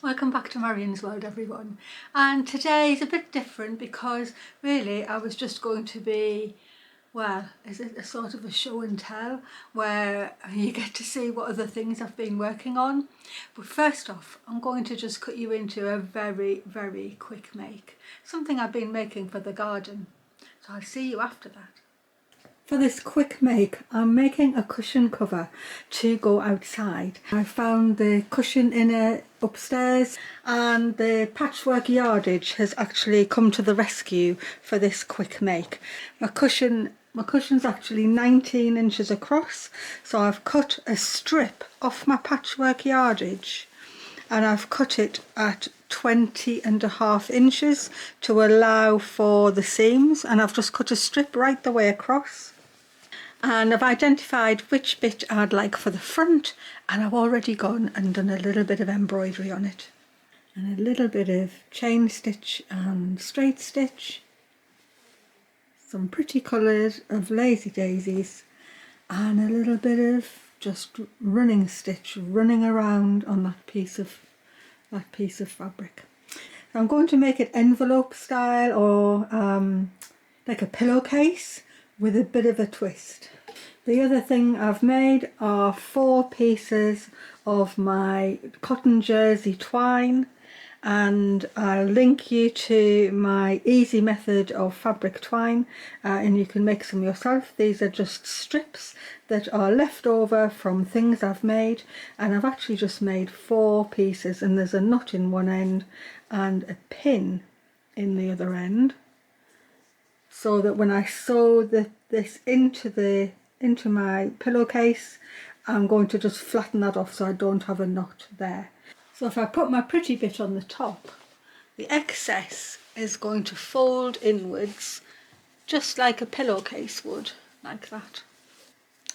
Welcome back to Marion's World, everyone. And today is a bit different because really I was just going to be, well, is it a sort of a show and tell where you get to see what other things I've been working on. But first off, I'm going to just cut you into a very, very quick make. Something I've been making for the garden. So I'll see you after that. For this quick make, I'm making a cushion cover to go outside. I found the cushion inner upstairs and the patchwork yardage has actually come to the rescue for this quick make. My cushion's actually 19 inches across, so I've cut a strip off my patchwork yardage and I've cut it at 20.5 inches to allow for the seams, and I've just cut a strip right the way across. And I've identified which bit I'd like for the front, and I've already gone and done a little bit of embroidery on it and a little bit of chain stitch and straight stitch, some pretty colours of lazy daisies, and a little bit of just running stitch running around on that piece of fabric. I'm going to make it envelope style, or like a pillowcase with a bit of a twist. The other thing I've made are 4 pieces of my cotton jersey twine, and I'll link you to my easy method of fabric twine, and you can make some yourself. These are just strips that are left over from things I've made, and I've actually just made 4 pieces, and there's a knot in one end and a pin in the other end, so that when I sew this into my pillowcase, I'm going to just flatten that off so I don't have a knot there. So if I put my pretty bit on the top, the excess is going to fold inwards just like a pillowcase would, like that.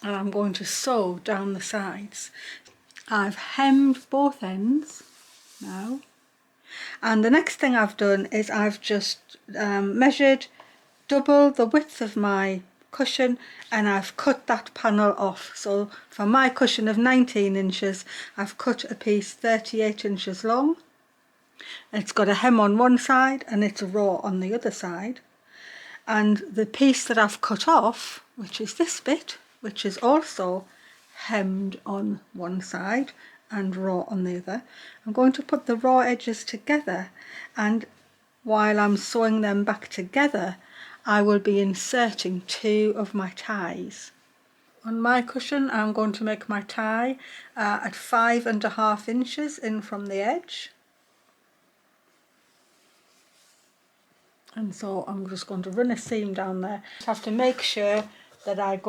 And I'm going to sew down the sides. I've hemmed both ends now. And the next thing I've done is I've just measured double the width of my cushion, and I've cut that panel off. So for my cushion of 19 inches, I've cut a piece 38 inches long. It's got a hem on one side and it's raw on the other side. And the piece that I've cut off, which is this bit, which is also hemmed on one side and raw on the other, I'm going to put the raw edges together, and while I'm sewing them back together, I will be inserting 2 of my ties. On my cushion, I'm going to make my tie at 5.5 inches in from the edge. And so I'm just going to run a seam down there. I have to make sure that I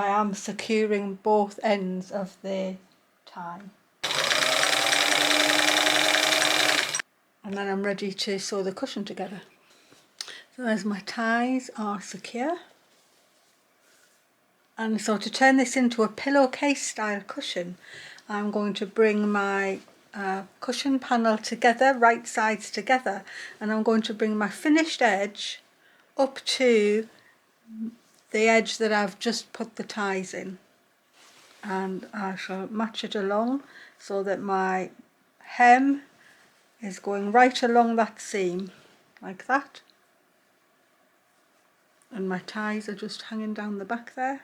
am securing both ends of the tie. And then I'm ready to sew the cushion together. So as my ties are secure. And so to turn this into a pillowcase style cushion, I'm going to bring my cushion panel together, right sides together, and I'm going to bring my finished edge up to the edge that I've just put the ties in. And I shall match it along so that my hem is going right along that seam, like that. And my ties are just hanging down the back there.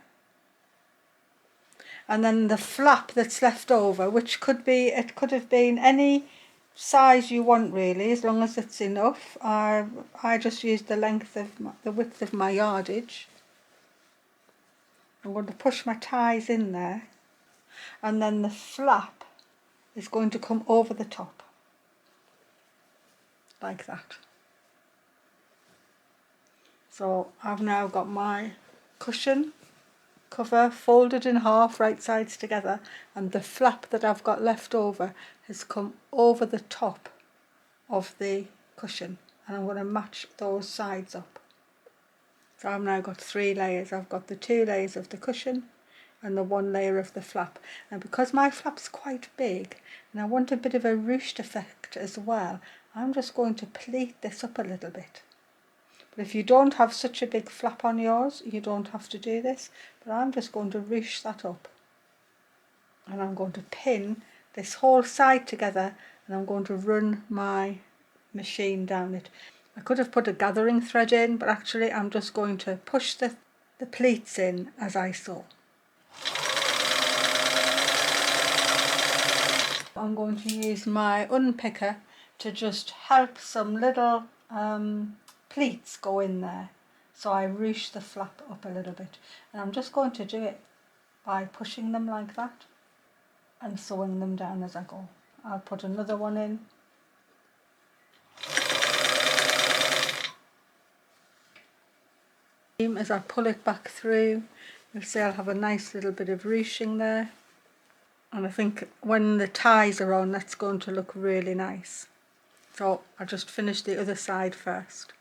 And then the flap that's left over, which could have been any size you want really, as long as it's enough. I just used the width of my yardage. I'm going to push my ties in there, and then the flap is going to come over the top, like that. So I've now got my cushion cover folded in half, right sides together, and the flap that I've got left over has come over the top of the cushion, and I'm going to match those sides up. So I've now got 3 layers. I've got the 2 layers of the cushion and the 1 layer of the flap. And because my flap's quite big and I want a bit of a ruched effect as well, I'm just going to pleat this up a little bit. But if you don't have such a big flap on yours, you don't have to do this, but I'm just going to ruche that up. And I'm going to pin this whole side together and I'm going to run my machine down it. I could have put a gathering thread in, but actually I'm just going to push the pleats in as I sew. I'm going to use my unpicker to just help some little pleats go in there. So I ruche the flap up a little bit, and I'm just going to do it by pushing them like that and sewing them down as I go. I'll put another one in. As I pull it back through, you'll see I'll have a nice little bit of ruching there, and I think when the ties are on, that's going to look really nice. So I'll just finish the other side first,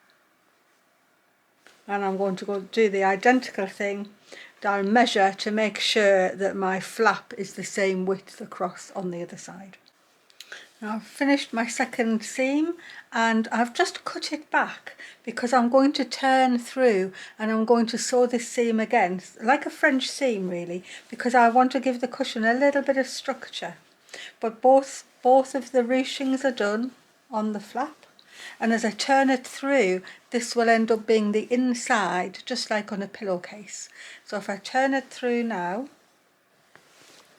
and I'm going to go do the identical thing. I'll measure to make sure that my flap is the same width across on the other side. Now I've finished my second seam, and I've just cut it back because I'm going to turn through and I'm going to sew this seam again, like a French seam really, because I want to give the cushion a little bit of structure. But both of the ruchings are done on the flap, and as I turn it through, this will end up being the inside, just like on a pillowcase. So if I turn it through now,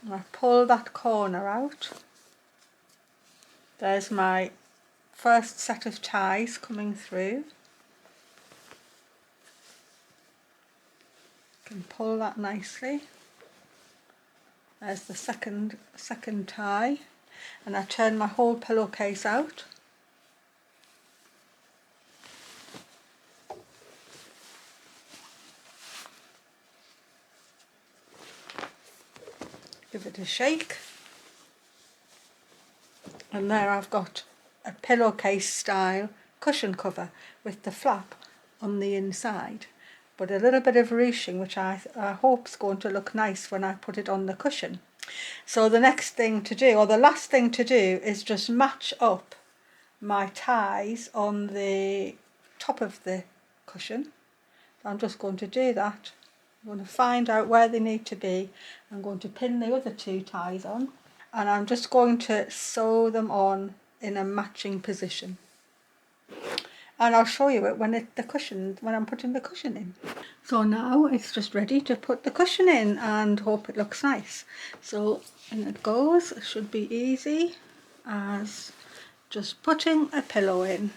and I pull that corner out, there's my first set of ties coming through. Can pull that nicely. There's the second tie, and I turn my whole pillowcase out. Give it a shake, and there I've got a pillowcase style cushion cover with the flap on the inside, but a little bit of ruching, which I hope is going to look nice when I put it on the cushion. So the next thing to do, or the last thing to do, is just match up my ties on the top of the cushion. So I'm just going to do that. I'm going to find out where they need to be. I'm going to pin the other two ties on, and I'm just going to sew them on in a matching position. And I'll show you it when I'm putting the cushion in. So now it's just ready to put the cushion in and hope it looks nice. So in it goes. It should be easy as just putting a pillow in.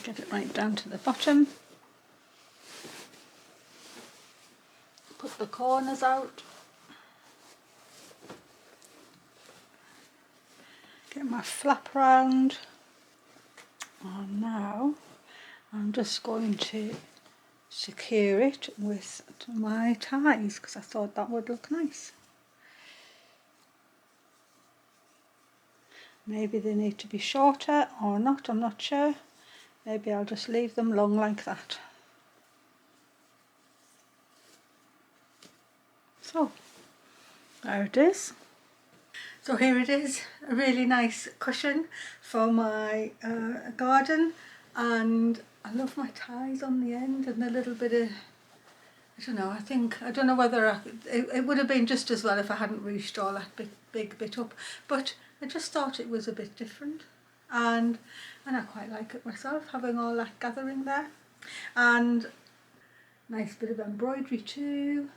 Get it right down to the bottom. Put the corners out. Get my flap round. And now I'm just going to secure it with my ties because I thought that would look nice. Maybe they need to be shorter or not, I'm not sure. Maybe I'll just leave them long like that. So there it is. So here it is, a really nice cushion for my garden, and I love my ties on the end and a little bit of, I don't know whether it would have been just as well if I hadn't ruched all that big bit up, but I just thought it was a bit different, and I quite like it myself, having all that gathering there, and nice bit of embroidery too.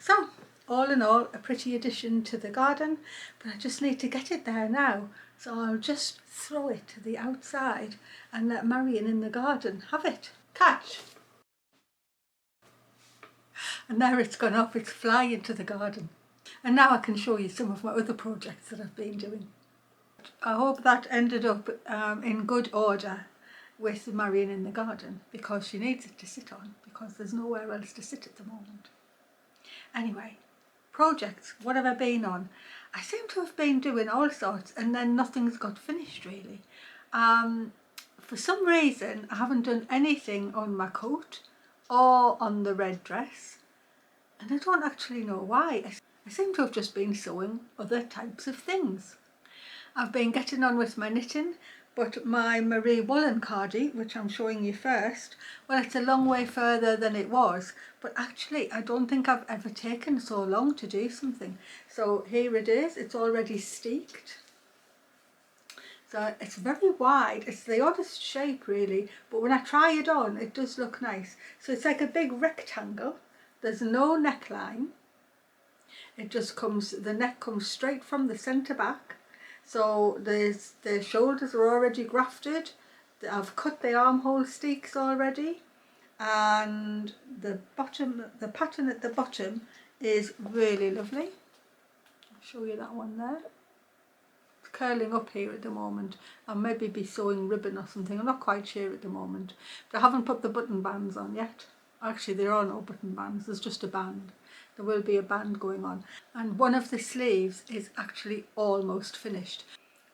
So all in all, a pretty addition to the garden, but I just need to get it there now. So I'll just throw it to the outside and let Marion in the garden have it. Catch! And there it's gone off, it's flying into the garden. And now I can show you some of my other projects that I've been doing. I hope that ended up in good order with Marion in the garden, because she needs it to sit on, because there's nowhere else to sit at the moment. Anyway, projects, what have I been on? I seem to have been doing all sorts, and then nothing's got finished really. For some reason I haven't done anything on my coat or on the red dress, and I don't actually know why. I seem to have just been sewing other types of things. I've been getting on with my knitting, but my Marie woolen cardie, which I'm showing you first, well, it's a long way further than it was, but actually I don't think I've ever taken so long to do something. So here it is, it's already steeked. So it's very wide, it's the oddest shape really, but when I try it on it does look nice. So it's like a big rectangle, there's no neckline, it just comes, the neck comes straight from the centre back. So the shoulders are already grafted, I've cut the armhole steeks already, and the pattern at the bottom is really lovely. I'll show you that one there. It's curling up here at the moment. I'll maybe be sewing ribbon or something, I'm not quite sure at the moment. But I haven't put the button bands on yet. Actually there are no button bands, there's just a band. There will be a band going on. And one of the sleeves is actually almost finished.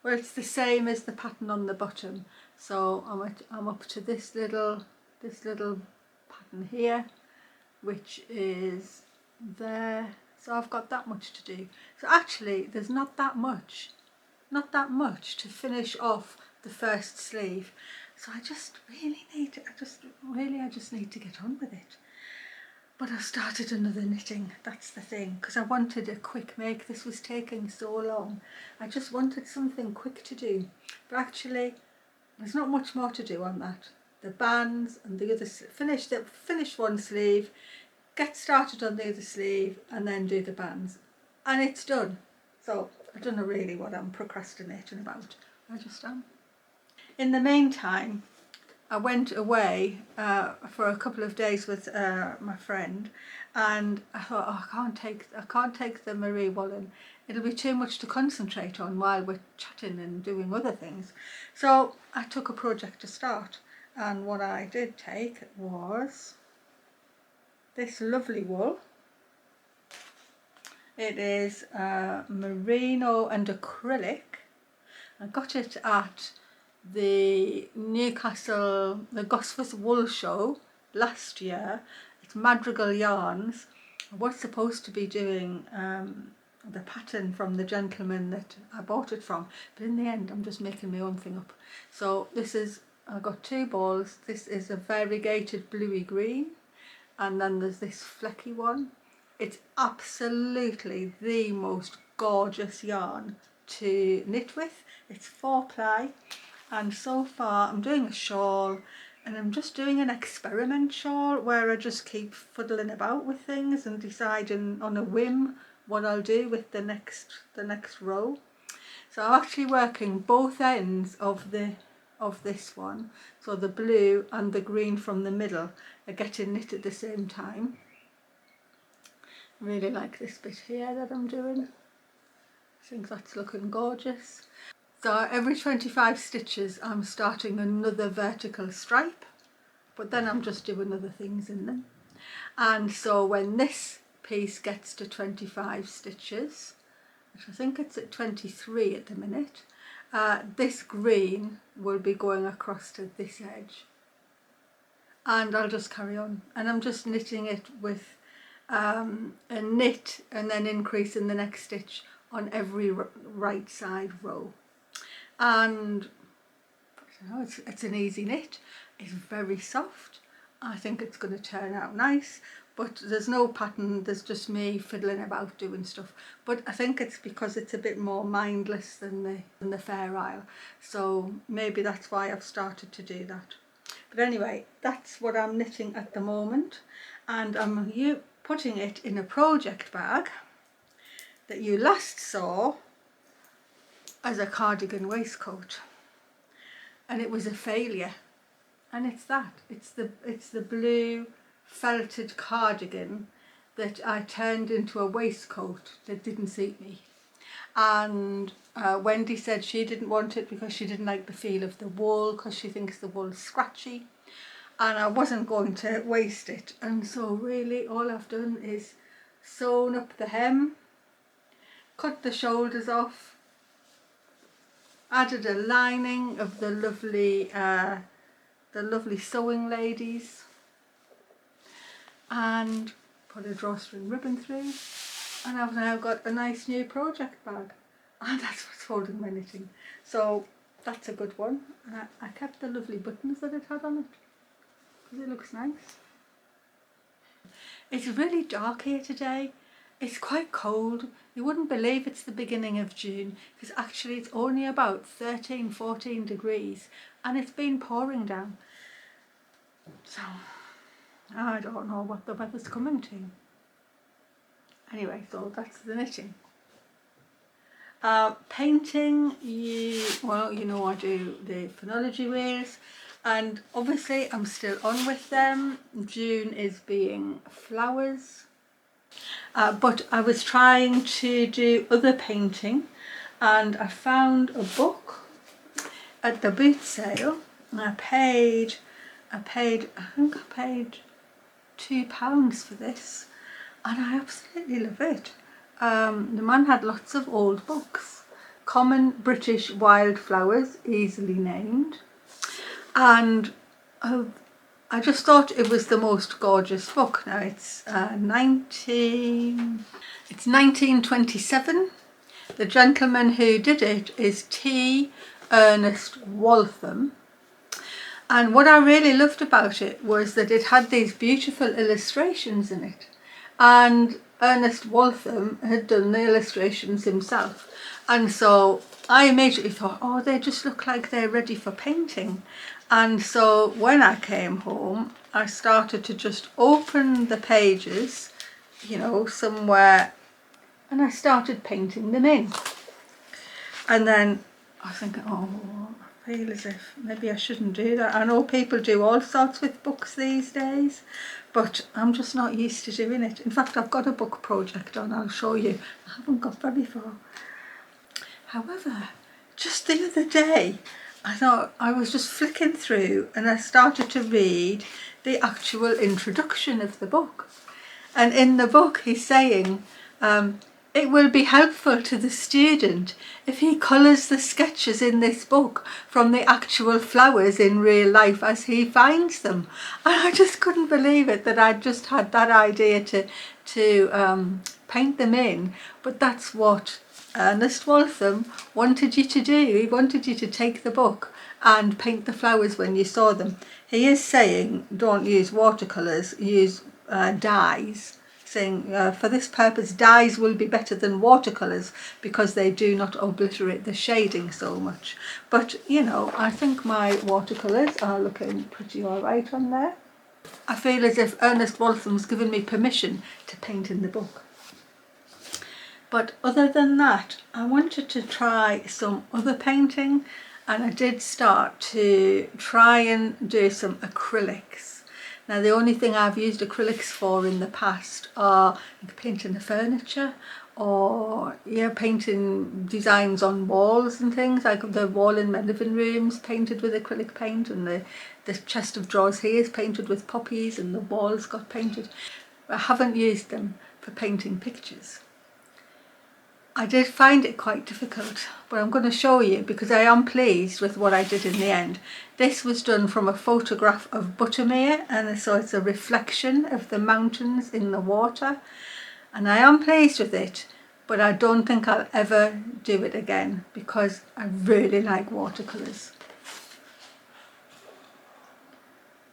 Well, it's the same as the pattern on the bottom. So I'm up to this little pattern here, which is there. So I've got that much to do. So actually there's not that much to finish off the first sleeve. So I just really need to, I just need to get on with it. But I started another knitting, that's the thing, because I wanted a quick make. This was taking so long. I just wanted something quick to do. But actually, there's not much more to do on that. The bands and the other, finish one sleeve, get started on the other sleeve, and then do the bands. And it's done. So I don't know really what I'm procrastinating about. I just am. In the meantime, I went away for a couple of days with my friend, and I thought, oh, I can't take the Marie woolen. It'll be too much to concentrate on while we're chatting and doing other things. So I took a project to start, and what I did take was this lovely wool. It is merino and acrylic. I got it at the Newcastle, the Gosforth Wool Show last year. It's Madrigal Yarns. I was supposed to be doing the pattern from the gentleman that I bought it from, but in the end I'm just making my own thing up. So this is, I've got two balls. This is a variegated bluey green, and then there's this flecky one. It's absolutely the most gorgeous yarn to knit with. It's 4-ply. And so far I'm doing a shawl, and I'm just doing an experiment shawl where I just keep fiddling about with things and deciding on a whim what I'll do with the next row. So I'm actually working both ends of this one, so the blue and the green from the middle are getting knit at the same time. I really like this bit here that I'm doing. I think that's looking gorgeous. So every 25 stitches I'm starting another vertical stripe, but then I'm just doing other things in them. And so when this piece gets to 25 stitches, which I think it's at 23 at the minute, this green will be going across to this edge. And I'll just carry on. And I'm just knitting it with a knit and then increase in the next stitch on every right side row. And you know, it's an easy knit, it's very soft. I think it's going to turn out nice, but there's no pattern, there's just me fiddling about doing stuff. But I think it's because it's a bit more mindless than the Fair Isle, so maybe that's why I've started to do that. But anyway, that's what I'm knitting at the moment, and I'm putting it in a project bag that you last saw as a cardigan waistcoat, and it was a failure. And it's the blue felted cardigan that I turned into a waistcoat that didn't suit me. And Wendy said she didn't want it because she didn't like the feel of the wool, because she thinks the wool's scratchy, and I wasn't going to waste it. And so really all I've done is sewn up the hem, cut the shoulders off, added a lining of the lovely sewing ladies, and put a drawstring ribbon through, and I've now got a nice new project bag. and that's what's holding my knitting. So that's a good one. I kept the lovely buttons that it had on it because it looks nice. It's really dark here today. It's quite cold. You wouldn't believe it's the beginning of June because actually it's only about 13-14 degrees and it's been pouring down. So I don't know what the weather's coming to. Anyway, so that's the knitting. Painting, well, you know I do the phonology wheels, and obviously I'm still on with them. June is being flowers. But I was trying to do other painting and I found a book at the boot sale and I think I paid £2 for this and I absolutely love it. The man had lots of old books. Common British Wildflowers, easily named, and I just thought it was the most gorgeous book. Now it's 1927. The gentleman who did it is T. Ernest Waltham. And what I really loved about it was that it had these beautiful illustrations in it. And Ernest Waltham had done the illustrations himself. And so I immediately thought, oh, they just look like they're ready for painting. And so when I came home, I started to just open the pages, you know, somewhere, and I started painting them in. And then I was thinking, oh, I feel as if maybe I shouldn't do that. I know people do all sorts with books these days, but I'm just not used to doing it. In fact, I've got a book project on, I'll show you. I haven't got very far. However, just the other day, I thought I was just flicking through and I started to read the actual introduction of the book. And in the book he's saying, it will be helpful to the student if he colours the sketches in this book from the actual flowers in real life as he finds them. And I just couldn't believe it that I'd just had that idea to paint them in. But that's what Ernest Waltham wanted you to do. He wanted you to take the book and paint the flowers when you saw them. He is saying don't use watercolours, use dyes, saying for this purpose dyes will be better than watercolours because they do not obliterate the shading so much. But you know, I think my watercolours are looking pretty alright on there. I feel as if Ernest Waltham's given me permission to paint in the book. But other than that, I wanted to try some other painting, and I did start to try and do some acrylics. Now the only thing I've used acrylics for in the past are like painting the furniture or painting designs on walls and things, like the wall in my living room's painted with acrylic paint, and the chest of drawers here is painted with poppies and the walls got painted. I haven't used them for painting pictures. I did find it quite difficult, but I'm going to show you because I am pleased with what I did in the end. This was done from a photograph of Buttermere, and so it's a reflection of the mountains in the water, and I am pleased with it, but I don't think I'll ever do it again because I really like watercolours.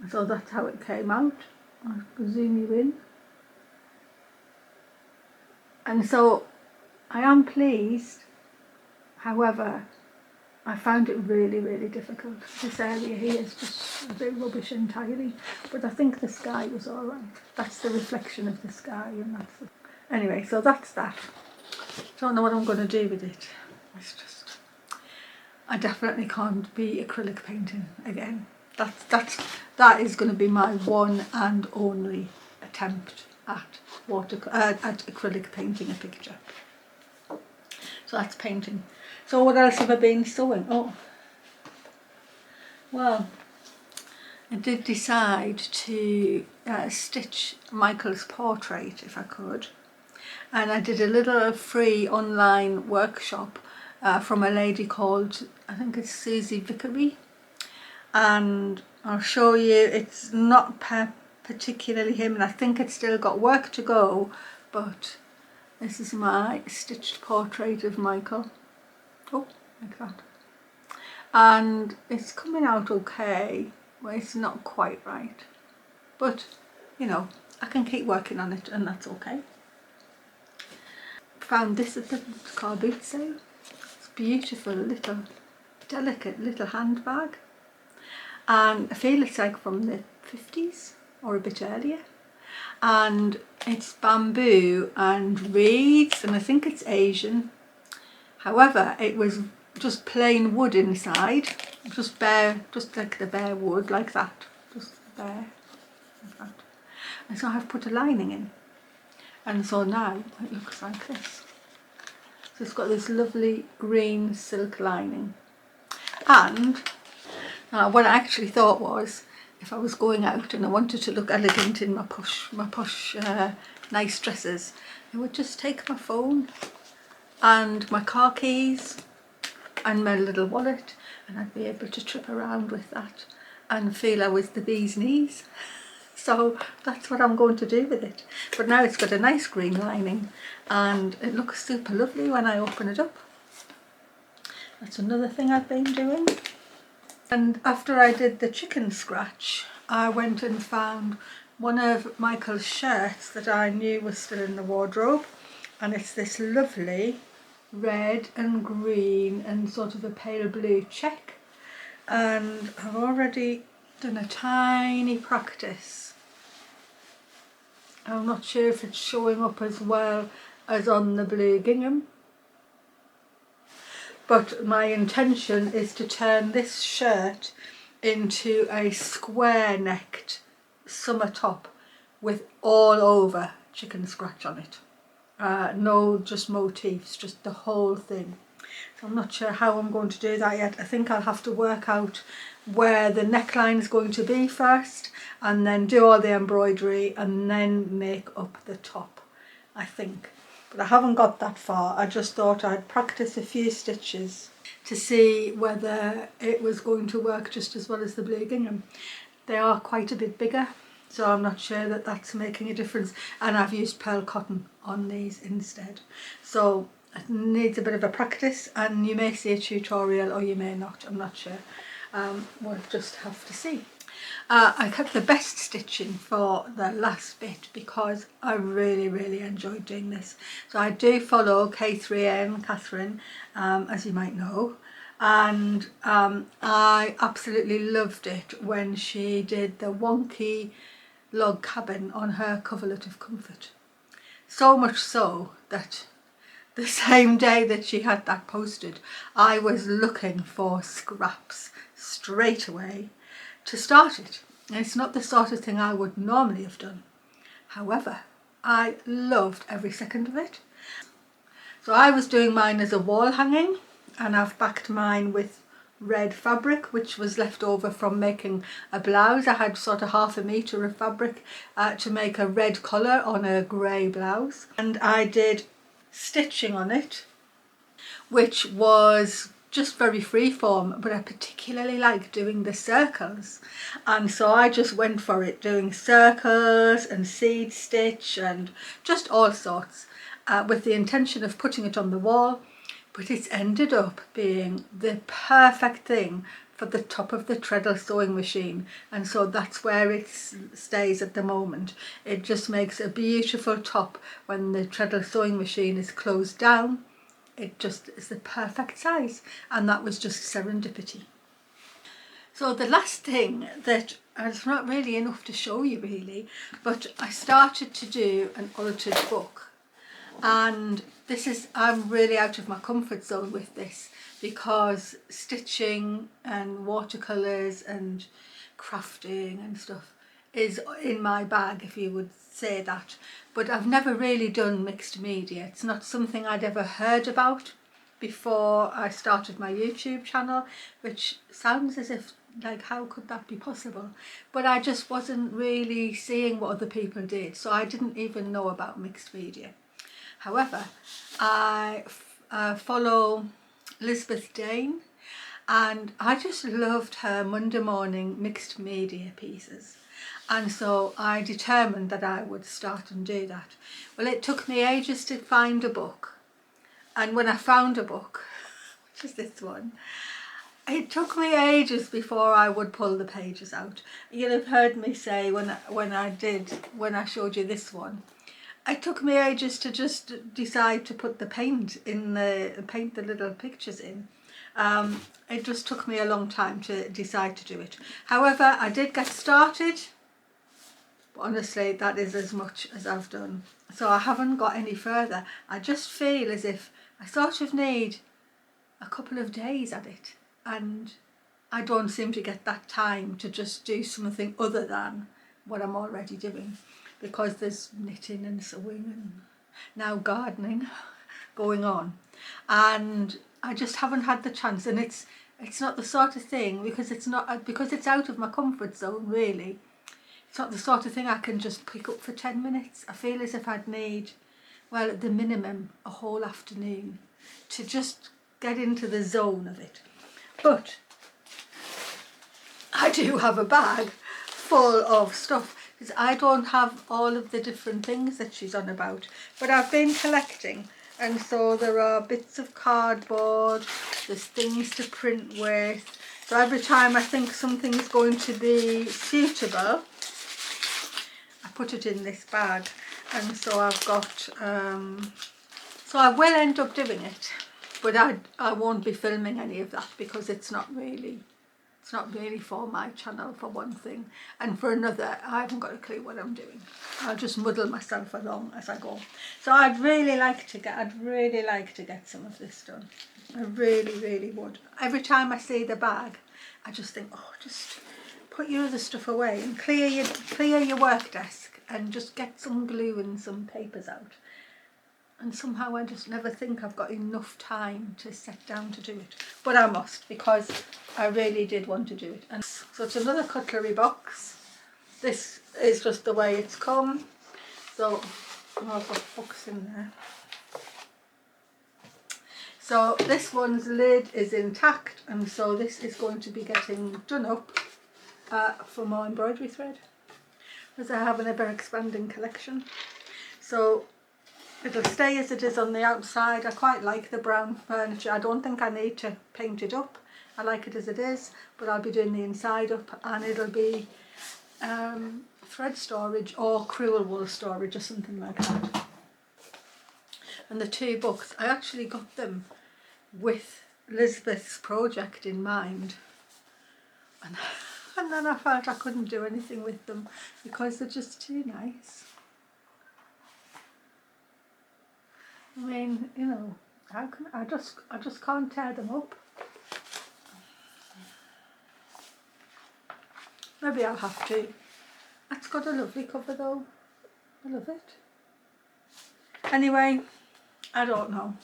So that's how it came out. I'll zoom you in. And so I am pleased, however, I found it really, really difficult. This area here is just a bit rubbish entirely, but I think the sky was alright. That's the reflection of the sky, and that's it. Anyway, so that's that. Don't know what I'm going to do with it. It's just, I definitely can't be acrylic painting again. That is going to be my one and only attempt at acrylic painting a picture. So that's painting. So what else have I been sewing? Oh, well, I did decide to stitch Michael's portrait if I could, and I did a little free online workshop from a lady called, I think it's Susie Vickery, and I'll show you. It's not particularly him, and I think it's still got work to go, but this is my stitched portrait of Michael. Oh, like that. And it's coming out okay. Well, it's not quite right, but you know, I can keep working on it, and that's okay. Found this at the car boot sale. It's beautiful, little, delicate little handbag, and I feel it's like from the 50s or a bit earlier, and it's bamboo and reeds, and I think it's Asian. However, it was just plain wood inside, just bare, just like the bare wood, like that, just bare, like that. And so I've put a lining in, and so now it looks like this. So it's got this lovely green silk lining. And what I actually thought was, if I was going out and I wanted to look elegant in my posh nice dresses, I would just take my phone and my car keys and my little wallet, and I'd be able to trip around with that and feel I was the bee's knees. So that's what I'm going to do with it. But now it's got a nice green lining and it looks super lovely when I open it up. That's another thing I've been doing. And after I did the chicken scratch, I went and found one of Michael's shirts that I knew was still in the wardrobe, and it's this lovely red and green and sort of a pale blue check, and I've already done a tiny practice. I'm not sure if it's showing up as well as on the blue gingham, but my intention is to turn this shirt into a square necked summer top with all over chicken scratch on it. No just motifs, just the whole thing. So I'm not sure how I'm going to do that yet. I think I'll have to work out where the neckline is going to be first, and then do all the embroidery and then make up the top, I think. But I haven't got that far. I just thought I'd practice a few stitches to see whether it was going to work just as well as the blue gingham. They are quite a bit bigger, so I'm not sure that that's making a difference, and I've used pearl cotton on these instead. So it needs a bit of a practice, and you may see a tutorial or you may not, I'm not sure. We'll just have to see. I kept the best stitching for the last bit because I really enjoyed doing this. So I do follow K3N, Catherine, as you might know, and I absolutely loved it when she did the Wonky Log Cabin on her coverlet of comfort. So much so that the same day that she had that posted, I was looking for scraps straight away to start it. And it's not the sort of thing I would normally have done. However, I loved every second of it. So I was doing mine as a wall hanging, and I've backed mine with red fabric, which was left over from making a blouse. I had sort of 1/2 metre of fabric to make a red colour on a grey blouse, and I did stitching on it, which was just very freeform, but I particularly like doing the circles, and so I just went for it, doing circles and seed stitch and just all sorts, with the intention of putting it on the wall. But it's ended up being the perfect thing for the top of the treadle sewing machine, and so that's where it stays at the moment. It just makes a beautiful top when the treadle sewing machine is closed down. It just is the perfect size, and that was just serendipity. So the last thing that, it's not really enough to show you really, but I started to do an altered book, and this is, I'm really out of my comfort zone with this, because stitching and watercolours and crafting and stuff is in my bag, if you would say that, but I've never really done mixed media. It's not something I'd ever heard about before I started my YouTube channel, which sounds as if, like, how could that be possible? But I just wasn't really seeing what other people did, so I didn't even know about mixed media. However, I follow Lisbeth Degn, and I just loved her Monday morning mixed media pieces, and so I determined that I would start and do that. Well, it took me ages to find a book, and when I found a book, which is this one. It took me ages before I would pull the pages out. You'll have heard me say when I showed you this one, it took me ages to just decide to put the paint in paint the little pictures in. It just took me a long time to decide to do it. However, I did get started. Honestly, that is as much as I've done. So I haven't got any further. I just feel as if I sort of need a couple of days at it, and I don't seem to get that time to just do something other than what I'm already doing, because there's knitting and sewing and now gardening going on, and I just haven't had the chance. And it's not the sort of thing, because it's out of my comfort zone really. It's not the sort of thing I can just pick up for 10 minutes. I feel as if I'd need, well, at the minimum, a whole afternoon to just get into the zone of it. But I do have a bag full of stuff, because I don't have all of the different things that she's on about. But I've been collecting, and so there are bits of cardboard, there's things to print with. So every time I think something's going to be suitable, I put it in this bag. And so I've got, so I will end up doing it, but I won't be filming any of that, because it's not really for my channel, for one thing, and for another, I haven't got a clue what I'm doing. I'll just muddle myself along as I go. So I'd really like to get some of this done. I really would. Every time I see the bag, I just think, oh, just put your other stuff away and clear your work desk and just get some glue and some papers out. And somehow I just never think I've got enough time to sit down to do it. But I must, because I really did want to do it. And so it's another cutlery box. This is just the way it's come. So I've got books in there. So this one's lid is intact, and so this is going to be getting done up for my embroidery thread, because I have an ever-expanding collection. So it'll stay as it is on the outside. I quite like the brown furniture. I don't think I need to paint it up. I like it as it is, but I'll be doing the inside up, and it'll be thread storage or crewel wool storage or something like that. And the two books, I actually got them with Lisbeth's project in mind, and then I felt I couldn't do anything with them because they're just too nice. I mean, you know, how can I just can't tear them up. Maybe I'll have to. It's got a lovely cover though. I love it. Anyway, I don't know.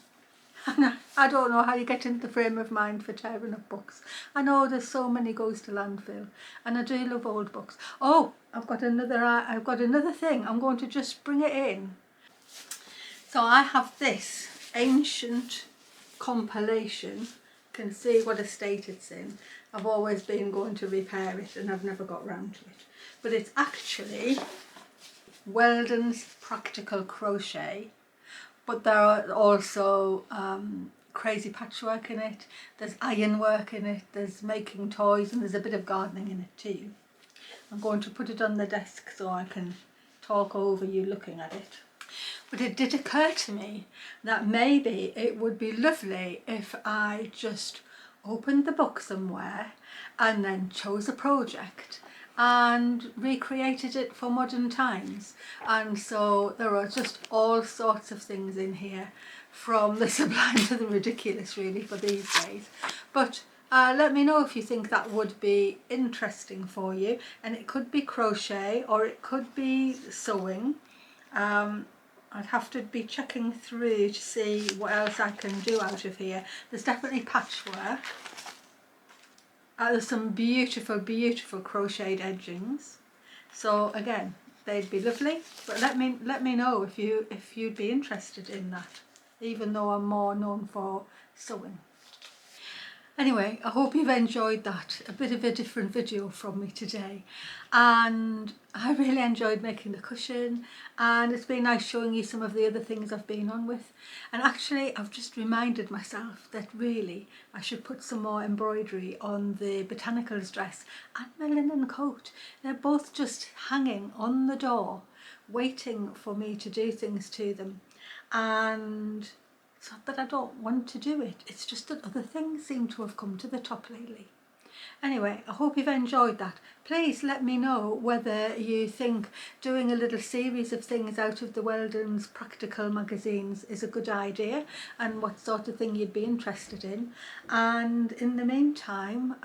I don't know how you get into the frame of mind for tearing up books. I know there's so many goes to landfill, and I do love old books. Oh, I've got another thing. I'm going to just bring it in. So I have this ancient compilation. You can see what a state it's in. I've always been going to repair it, and I've never got round to it. But it's actually Weldon's Practical Crochet. But there are also crazy patchwork in it, there's ironwork in it, there's making toys, and there's a bit of gardening in it too. I'm going to put it on the desk so I can talk over you looking at it. But it did occur to me that maybe it would be lovely if I just opened the book somewhere and then chose a project and recreated it for modern times. And so there are just all sorts of things in here, from the sublime to the ridiculous really for these days. But let me know if you think that would be interesting for you. And it could be crochet or it could be sewing. I'd have to be checking through to see what else I can do out of here. There's definitely patchwork. There's some beautiful crocheted edgings. So again, they'd be lovely. But let me know if you'd be interested in that, even though I'm more known for sewing. Anyway, I hope you've enjoyed that, a bit of a different video from me today, and I really enjoyed making the cushion, and it's been nice showing you some of the other things I've been on with. And actually I've just reminded myself that really I should put some more embroidery on the botanicals dress and my linen coat. They're both just hanging on the door waiting for me to do things to them, and it's not that I don't want to do it, it's just that other things seem to have come to the top lately. Anyway, I hope you've enjoyed that. Please let me know whether you think doing a little series of things out of the Weldon's practical magazines is a good idea, and what sort of thing you'd be interested in. And in the meantime,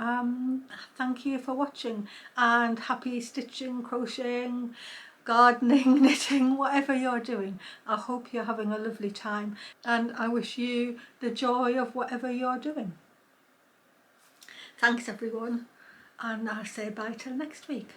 thank you for watching, and happy stitching, crocheting, gardening, knitting, whatever you're doing. I hope you're having a lovely time, and I wish you the joy of whatever you're doing. Thanks everyone, and I'll say bye till next week.